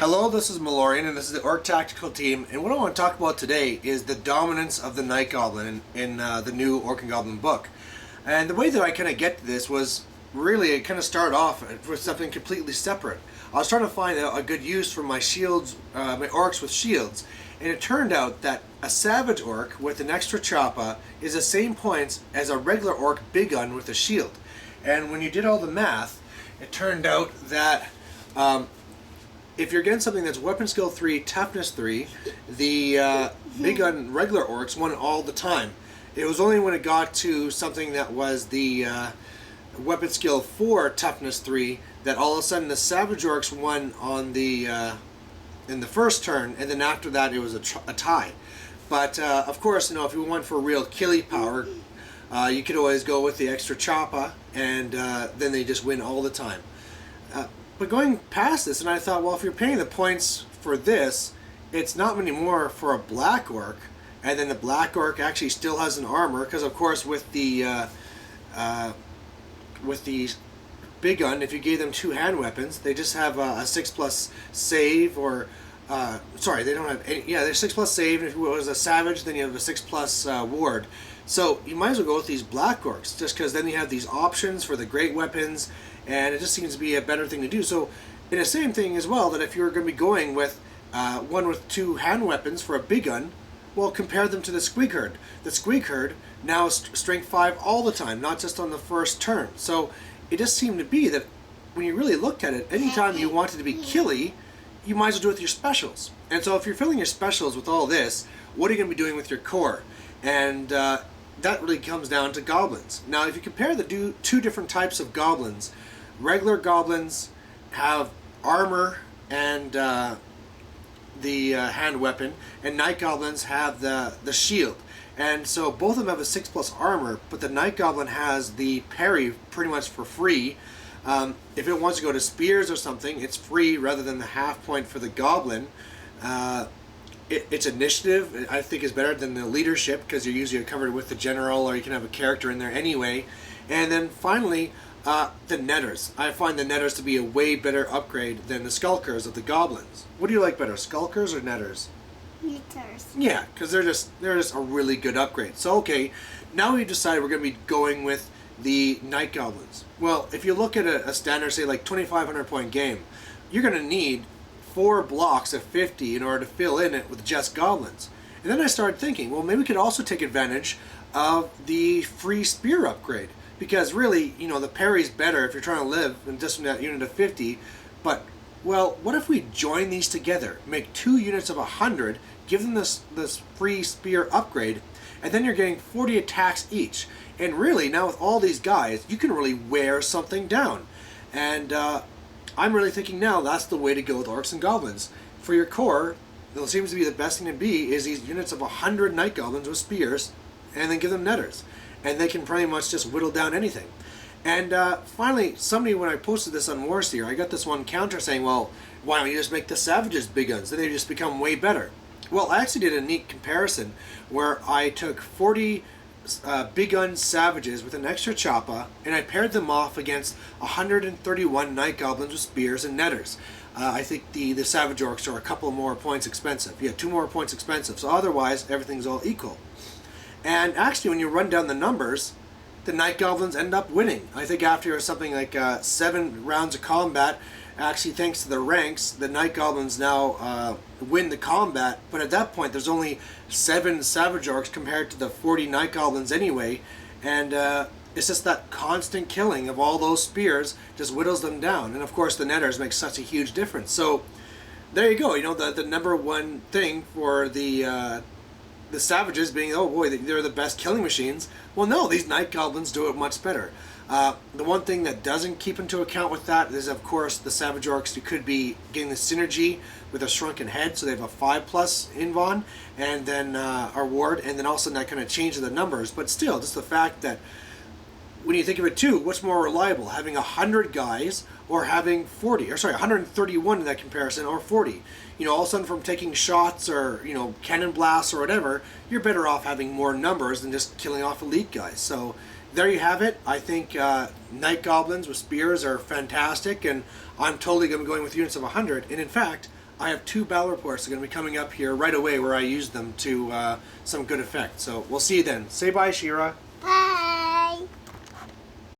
Hello, this is Malorian, and this is the Orc Tactical Team, and what I want to talk about today is the dominance of the Night Goblin in the new Orc and Goblin book. And the way that I kind of get to this was really, I kind of started off with something completely separate. I was trying to find a good use for my shields, my orcs with shields, and it turned out that a savage orc with an extra choppa is the same points as a regular orc big gun with a shield. And when you did all the math, it turned out that if you're getting something that's weapon skill 3, toughness 3, the big gun regular orcs won all the time. It was only when it got to something that was the weapon skill 4, toughness 3, that all of a sudden the savage orcs won on the in the first turn, and then after that it was a tie. But of course, if you want for real killy power, you could always go with the extra choppa, and then they just win all the time. But going past this, and I thought, well, if you're paying the points for this, it's not many more for a black orc, and then the black orc actually still has an armor, because of course with the big gun, if you gave them 2 hand weapons, they just have a 6+ save, or sorry, they don't have any. Yeah, they're 6+ save, and if it was a savage, then you have a 6+ ward. So you might as well go with these black orcs, just because then you have these options for the great weapons, and it just seems to be a better thing to do. So, in the same thing as well, that if you're going to be going with one with 2 hand weapons for a big gun, well, compare them to the squeak herd. The squeak herd now is strength 5 all the time, not just on the first turn. So it just seemed to be that when you really looked at it, anytime you wanted to be killy, you might as well do it with your specials. And so if you're filling your specials with all this, what are you going to be doing with your core? And that really comes down to goblins. Now, if you compare the 2 different types of goblins, regular goblins have armor and the hand weapon, and night goblins have the shield. And so both of them have a 6+ armor, but the night goblin has the parry pretty much for free. If it wants to go to spears or something, it's free rather than the half point for the goblin. Its initiative, I think, is better than the leadership, because you're usually covered with the general, or you can have a character in there anyway. And then finally, the netters. I find the netters to be a way better upgrade than the skulkers of the goblins. What do you like better, skulkers or netters? Netters. Yeah, because they're just a really good upgrade. So okay, now we decided we're going to be going with the night goblins. Well, if you look at a standard, say like 2,500 point game, you're going to need 4 blocks of 50 in order to fill in it with just goblins. And then I started thinking, well, maybe we could also take advantage of the free spear upgrade, because really, the parry's better if you're trying to live in just from that unit of 50. But, well, what if we join these together, make 2 units of 100, give them this free spear upgrade, and then you're getting 40 attacks each. And really, now with all these guys, you can really wear something down. And I'm really thinking now that's the way to go with orcs and goblins. For your core, it seems to be the best thing to be is these units of 100 night goblins with spears, and then give them netters. And they can pretty much just whittle down anything. And finally, somebody, when I posted this on Warseer, I got this one counter saying, well, why don't you just make the savages big guns? Then they just become way better. Well, I actually did a neat comparison where I took 40 big gun savages with an extra choppa, and I paired them off against 131 night goblins with spears and netters. I think the savage orcs are a couple more points expensive. Yeah, 2 more points expensive. So otherwise, everything's all equal. And actually, when you run down the numbers, the night goblins end up winning. I think after something like 7 rounds of combat, actually thanks to the ranks, the night goblins now win the combat. But at that point, there's only 7 savage orcs compared to the 40 night goblins anyway. And it's just that constant killing of all those spears just whittles them down. And of course, the netters make such a huge difference. So there you go. The number one thing for the savages being, oh boy, they're the best killing machines. Well, no, these night goblins do it much better. The one thing that doesn't keep into account with that is, of course, the savage orcs. You could be getting the synergy with a shrunken head, so they have a 5+ invon, and then our ward, and then also that kind of changes the numbers. But still, just the fact that when you think of it too, what's more reliable, having 100 guys or having 40, or sorry, 131 in that comparison, or 40? All of a sudden from taking shots or, cannon blasts or whatever, you're better off having more numbers than just killing off elite guys. So there you have it. I think night goblins with spears are fantastic, and I'm totally going to be going with units of 100. And in fact, I have 2 battle reports that are going to be coming up here right away where I use them to some good effect. So we'll see you then. Say bye, Shira.